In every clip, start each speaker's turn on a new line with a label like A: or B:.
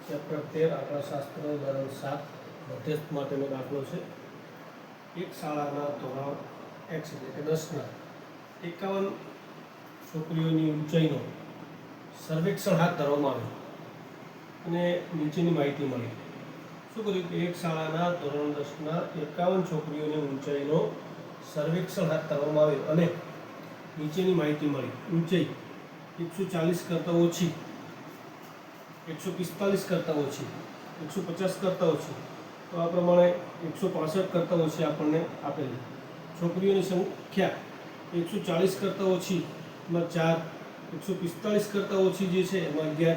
A: Chapter 13 આંકડાશાસ્ત્ર ધોરણ 7 મધ્યસ્થ માટેનો દાખલો છે. એક શાળાના ધોરણ x એટલે કે 10ના 51 છોકરીઓની ઊંચાઈનો સર્વેક્ષણ હાથ ધરવામાં આવ્યું અને નીચેની માહિતી મળી. શું કર્યું કે એક શાળાના ધોરણ 10ના 51 છોકરીઓની ઊંચાઈનો સર્વેક્ષણ હાથ ધરવામાં આવ્યું અને નીચેની માહિતી મળી. ઊંચાઈ 140 કરતાં ઓછી, 145 કરતાં ઓછી, 150 કરતાં ઓછી, તો આ પ્રમાણે 165 કરતાં ઓછી આપણને આપેલી. છોકરીઓની સંખ્યા 140 કરતાં ઓછી એમાં 4, 145 કરતાં ઓછી જે છે એમાં 11,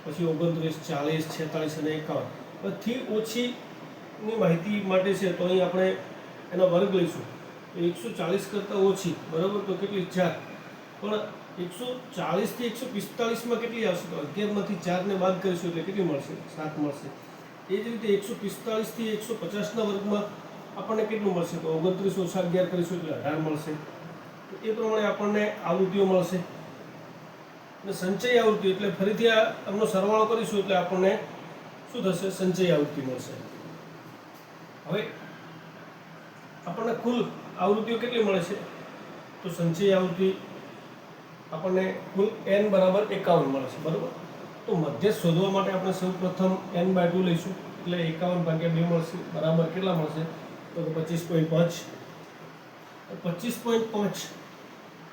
A: પછી 29, 40, 46 અને 51. બધી ઓછીની માહિતી માટે છે તો અહીં આપણે એનો વર્ગ લઈશું. 140 કરતાં ઓછી બરાબર, તો કેટલી? 4. પણ 140 થી 145 કેટલી આવશે? તો 11માંથી 4 બાદ કરીશું એટલે કેટલી મળશે? 7 મળશે. એ જ રીતે 145 થી 150 વર્ગમાં આપણને કેટલું મળશે? તો 29 ઓછા 11 કરીશું એટલે 18 મળશે. તો એ પ્રમાણે આપણને આવૃત્તિઓ મળશે. અને સંચય આવૃત્તિ એટલે ફરીથી આમનો સરવાળો કરીશું એટલે આપણને શું થશે? સંચય આવૃત્તિ મળશે. હવે આપણને કુલ આવૃત્તિઓ કેટલી મળે છે? તો સંચય આવૃત્તિ આપણને કુલ n બરાબર 51 મળે છે બરાબર. તો મધ્યસ્થ શોધવા માટે આપણે સૌ પ્રથમ n/2 લઈશું એટલે 51/2 મળશે. બરાબર કેટલા મળશે? તો 25.5. 25.5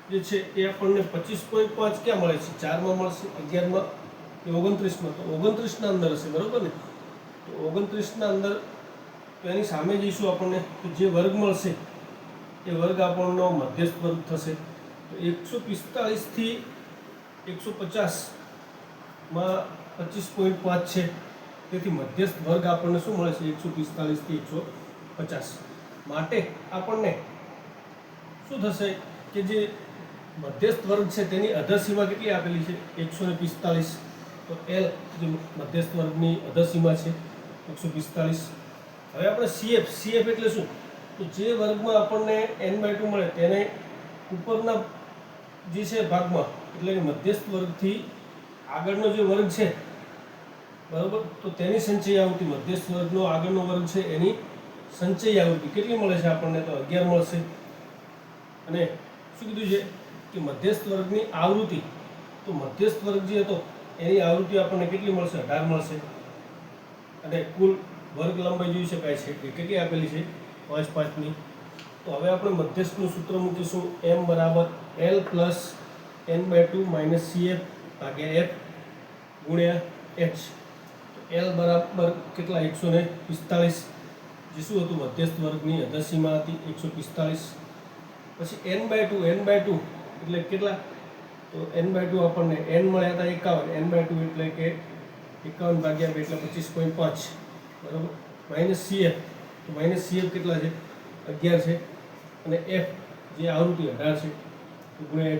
A: જે છે એ આપણને 25.5 ક્યાં મળે છે? 4માં મળશે, 11માં કે 29માં? તો 29ના અંદર હશે બરાબર ને. તો 29ના અંદર તો એની સામે જઈશું આપણને તો જે વર્ગ મળશે એ વર્ગ આપણનો મધ્યસ્થ વર્ગ થશે. તો 145 થી 150 માં 25.5 છે, તેથી મધ્યસ્થ વર્ગ આપણને શું મળે છે? 145 થી 150. માટે આપણને શું થશે કે જે મધ્યસ્થ વર્ગ છે તેની અધસીમા કેટલી આપેલી છે? 145. તો L જે મધ્યસ્થ વર્ગની અધસીમા છે 145. હવે આપણે CF એટલે શું? તો જે વર્ગમાં આપણને n/2 મળે તેને ઉપરના જે છે ભાગમાં એટલે કે મધ્યસ્થ વર્ગથી આગળનો જે વર્ગ છે બરાબર, તો તેની સંચય આવૃત્તિ, મધ્યસ્થ વર્ગનો આગળનો વર્ગ છે એની સંચય આવૃત્તિ કેટલી મળે છે આપણને? તો 11 મળશે. અને શું કીધું છે કે મધ્યસ્થ વર્ગની આવૃત્તિ, તો મધ્યસ્થ વર્ગ જે હતો એની આવૃત્તિ આપણને કેટલી મળશે? 18 મળશે. અને કુલ વર્ગ લંબાઈ જોઈ શકાય છે કે કેટલી આપેલી છે? 5/5ની. તો હવે આપણે મધ્યસ્થનું સૂત્ર મૂકીશું. m બરાબર L પ્લસ n/2 CF ભાગ્યા f ગુણ્યા h. તો L બરાબર કેટલા? 145. જે શું હતું? મધ્યસ્થ વર્ગની અધસીમા હતી 145. પછી n/2 એટલે કેટલા? તો n/2 આપણને n મળ્યા હતા 51. n/2 એટલે કે 51/2 એટલે 25.5 બરાબર. માઇનસ CF, તો માઇનસ CF કેટલા છે? 11 છે. અને f જે આવૃત્તિ 18 છે તો ગુણ્યા h.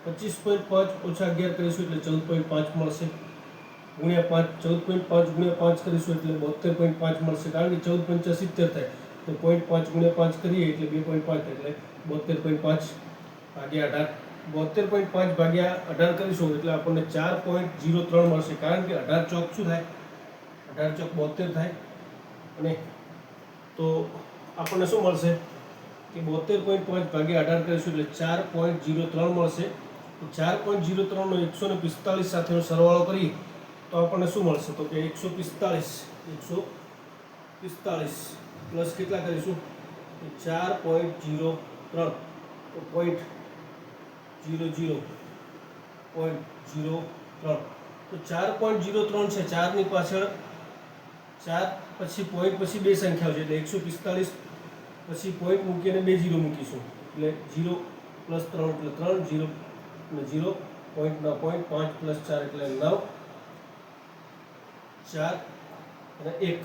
A: 25.5 ઓછા 11 કરીશું એટલે 14.5 મળશે. ગુણ્યા 5, 14.5 ગુણ્યા 5 કરીશું એટલે 72.5 મળશે. કારણ કે 14 × 5 = 70 થાય તો 0.5 ગુણ્યા 5 કરીએ એટલે 2.5 એટલે 72.5 ભાગ્યા 18. 72.5 ભાગ્યા 18 કરીશું એટલે આપણને 4.03 મળશે. કારણ કે 18 ચોક શું થાય? 18 ચોક 72 થાય. અને તો આપણને શું મળશે કે 72.5 ભાગ્યા 18 કરીશું એટલે 4.03 મળશે. 4.03 નો 145 સાથેનો સરવાળો કરીએ તો આપણને શું મળશે? તો કે 145 પ્લસ કેટલા કરીશું? 4.03 તો 0.00.03 તો 4.03 છે. 4ની પાછળ 4 પછી પોઈન્ટ પછી બે સંખ્યાઓ છે એટલે 145 પછી પોઈન્ટ મૂકી અને 2 0 મૂકીશું એટલે 0 + 3 એટલે 3, 0 અને 0, પોઈન્ટના પોઈન્ટ 5 + 4 એટલે 9, 4 અને 1.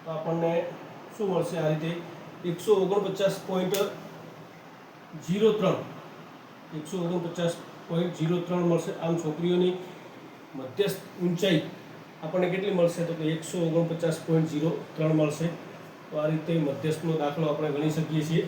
A: તો આપણને શું મળશે? આ રીતે 149.03 મળશે. આમ છોકરીઓની મધ્યસ્થ ઊંચાઈ આપણને કેટલી મળશે? તો કે 149.03 મળશે. તો આ રીતે મધ્યસ્થનો દાખલો આપણે ગણી શકીએ છીએ.